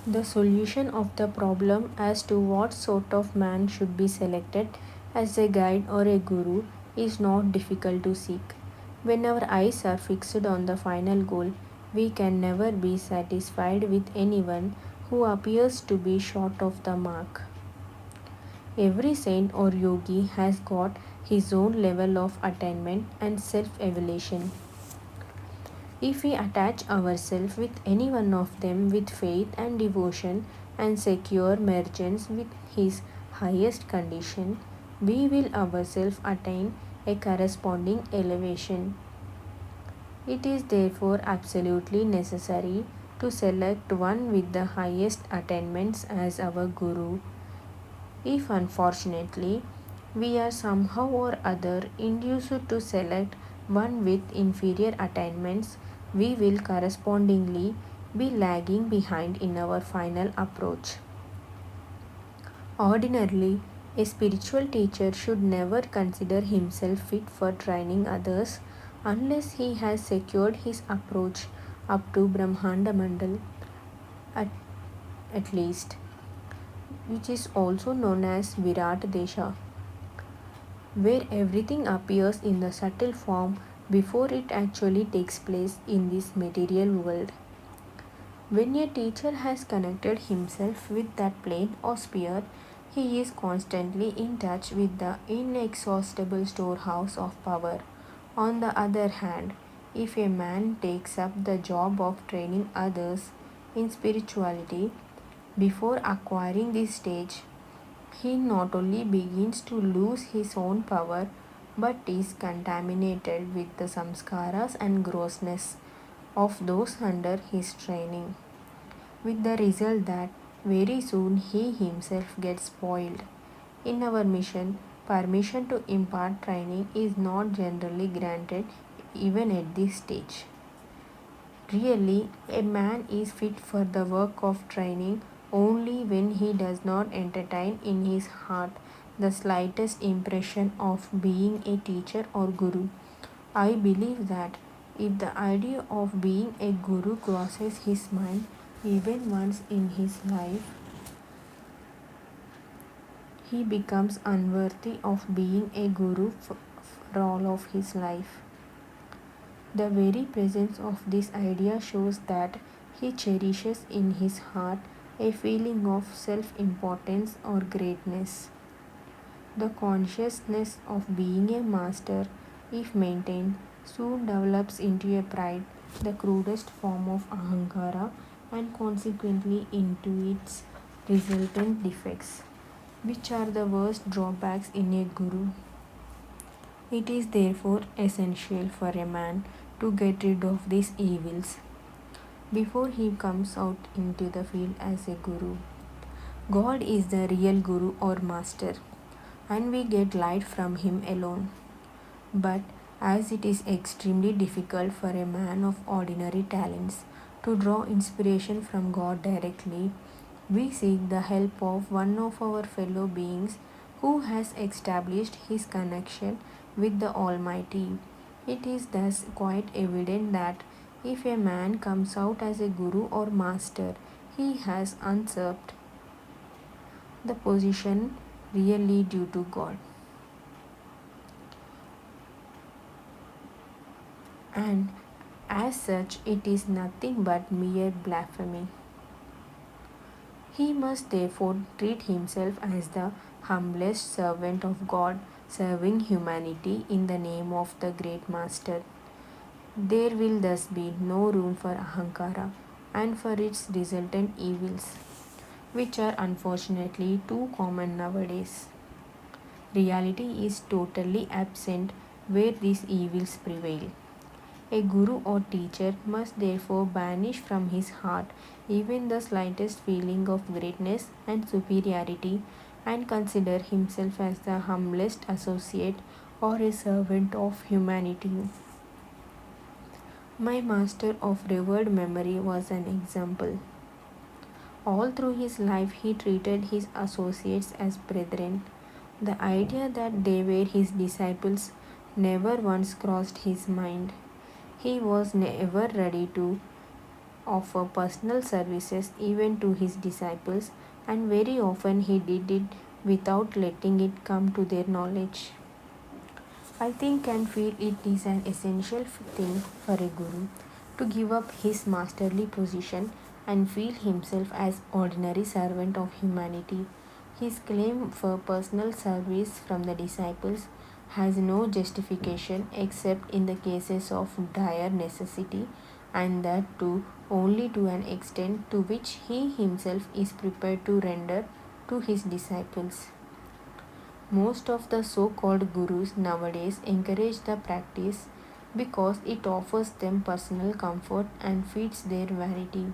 The solution of the problem as to what sort of man should be selected as a guide or a guru is not difficult to seek. When our eyes are fixed on the final goal, we can never be satisfied with anyone who appears to be short of the mark. Every saint or yogi has got his own level of attainment and self evaluation. If we attach ourselves with any one of them with faith and devotion and secure mergence with his highest condition, we will ourselves attain a corresponding elevation. It is therefore absolutely necessary to select one with the highest attainments as our guru. If unfortunately we are somehow or other induced to select one with inferior attainments, we will correspondingly be lagging behind in our final approach. Ordinarily, a spiritual teacher should never consider himself fit for training others unless he has secured his approach up to Brahmanda Mandal at, at least, which is also known as Virat Desha, where everything appears in the subtle form before it actually takes place in this material world. When a teacher has connected himself with that plane or sphere, he is constantly in touch with the inexhaustible storehouse of power. On the other hand, if a man takes up the job of training others in spirituality before acquiring this stage, he not only begins to lose his own power but is contaminated with the samskaras and grossness of those under his training, with the result that very soon he himself gets spoiled. In our mission, permission to impart training is not generally granted even at this stage. Really, a man is fit for the work of training only when he does not entertain in his heart the slightest impression of being a teacher or guru. I believe that if the idea of being a guru crosses his mind even once in his life, he becomes unworthy of being a guru for all of his life. The very presence of this idea shows that he cherishes in his heart a feeling of self importance or greatness. The consciousness of being a master, if maintained, soon develops into a pride, the crudest form of ahankara, and consequently into its resultant defects, which are the worst drawbacks in a guru. It is therefore essential for a man to get rid of these evils before he comes out into the field as a guru. God is the real guru or master, and we get light from him alone. But as it is extremely difficult for a man of ordinary talents to draw inspiration from God directly, we seek the help of one of our fellow beings who has established his connection with the Almighty. It is thus quite evident that if a man comes out as a guru or master, he has usurped the position really due to God. And as such, it is nothing but mere blasphemy. He must therefore treat himself as the humblest servant of God, serving humanity in the name of the great Master. There will thus be no room for ahankara and for its resultant evils, which are unfortunately too common nowadays. Reality is totally absent where these evils prevail. A guru or teacher must therefore banish from his heart even the slightest feeling of greatness and superiority and consider himself as the humblest associate or a servant of humanity. My master of revered memory was an example. All through his life, he treated his associates as brethren. The idea that they were his disciples never once crossed his mind. He was never ready to offer personal services even to his disciples, and very often he did it without letting it come to their knowledge. I think and feel it is an essential thing for a guru to give up his masterly position and feel himself as ordinary servant of humanity. His claim for personal service from the disciples has no justification except in the cases of dire necessity, and that too only to an extent to which he himself is prepared to render to his disciples. Most of the so called gurus nowadays encourage the practice because it offers them personal comfort and feeds their vanity.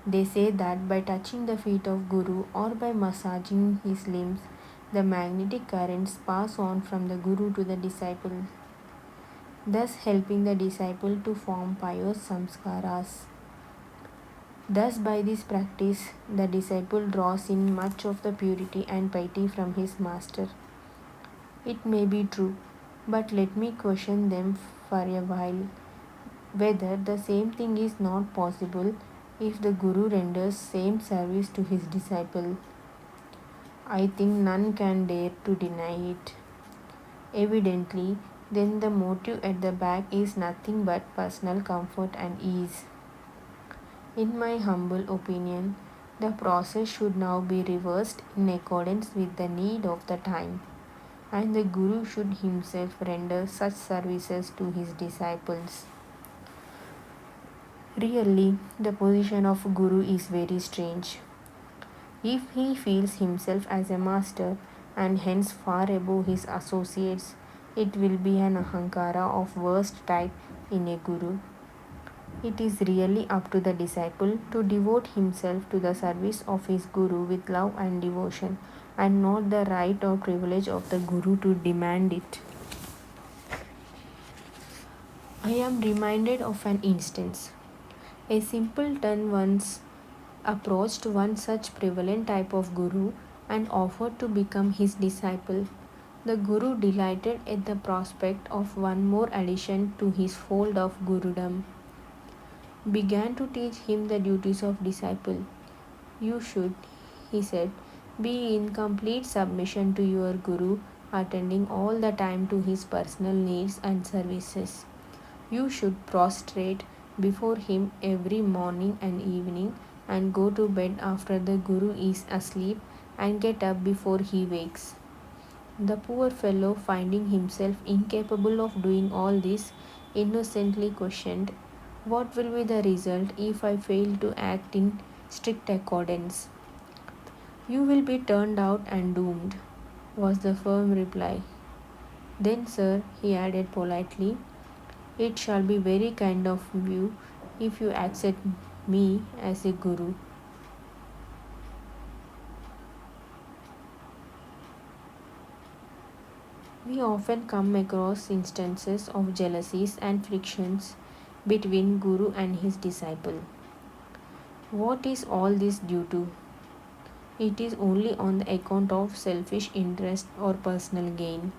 They say that by touching the feet of Guru or by massaging his limbs, the magnetic currents pass on from the Guru to the disciple, thus helping the disciple to form pious samskaras. Thus, by this practice, the disciple draws in much of the purity and piety from his master. It may be true, but let me question them for a while whether the same thing is not possible if the Guru renders same service to his disciple. I think none can dare to deny it. Evidently, then the motive at the back is nothing but personal comfort and ease. In my humble opinion, the process should now be reversed in accordance with the need of the time, and the Guru should himself render such services to his disciples. Really, the position of Guru is very strange. If he feels himself as a master and hence far above his associates, it will be an ahankara of worst type in a Guru. It is really up to the disciple to devote himself to the service of his Guru with love and devotion, and not the right or privilege of the Guru to demand it. I am reminded of an instance. A simpleton once approached one such prevalent type of Guru and offered to become his disciple. The Guru, delighted at the prospect of one more addition to his fold of Gurudom, began to teach him the duties of disciple. You should, he said, be in complete submission to your Guru, attending all the time to his personal needs and services. You should prostrate before him every morning and evening, and go to bed after the Guru is asleep and get up before he wakes. The poor fellow, finding himself incapable of doing all this, innocently questioned, what will be the result if I fail to act in strict accordance? You will be turned out and doomed, was the firm reply. Then, sir, he added politely, it shall be very kind of you if you accept me as a Guru. We often come across instances of jealousies and frictions between Guru and his disciple. What is all this due to? It is only on the account of selfish interest or personal gain.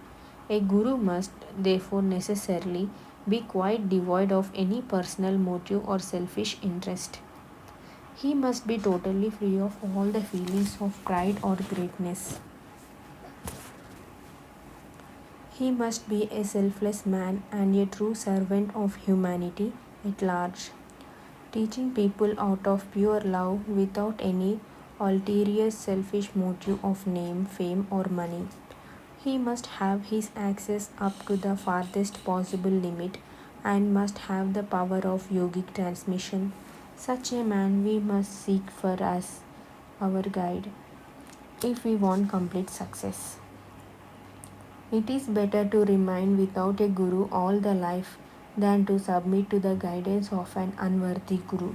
A Guru must, therefore, necessarily be quite devoid of any personal motive or selfish interest. He must be totally free of all the feelings of pride or greatness. He must be a selfless man and a true servant of humanity at large, teaching people out of pure love without any ulterior selfish motive of name, fame, or money. He must have his access up to the farthest possible limit and must have the power of yogic transmission. Such a man we must seek for us, our guide, if we want complete success. It is better to remain without a guru all the life than to submit to the guidance of an unworthy guru.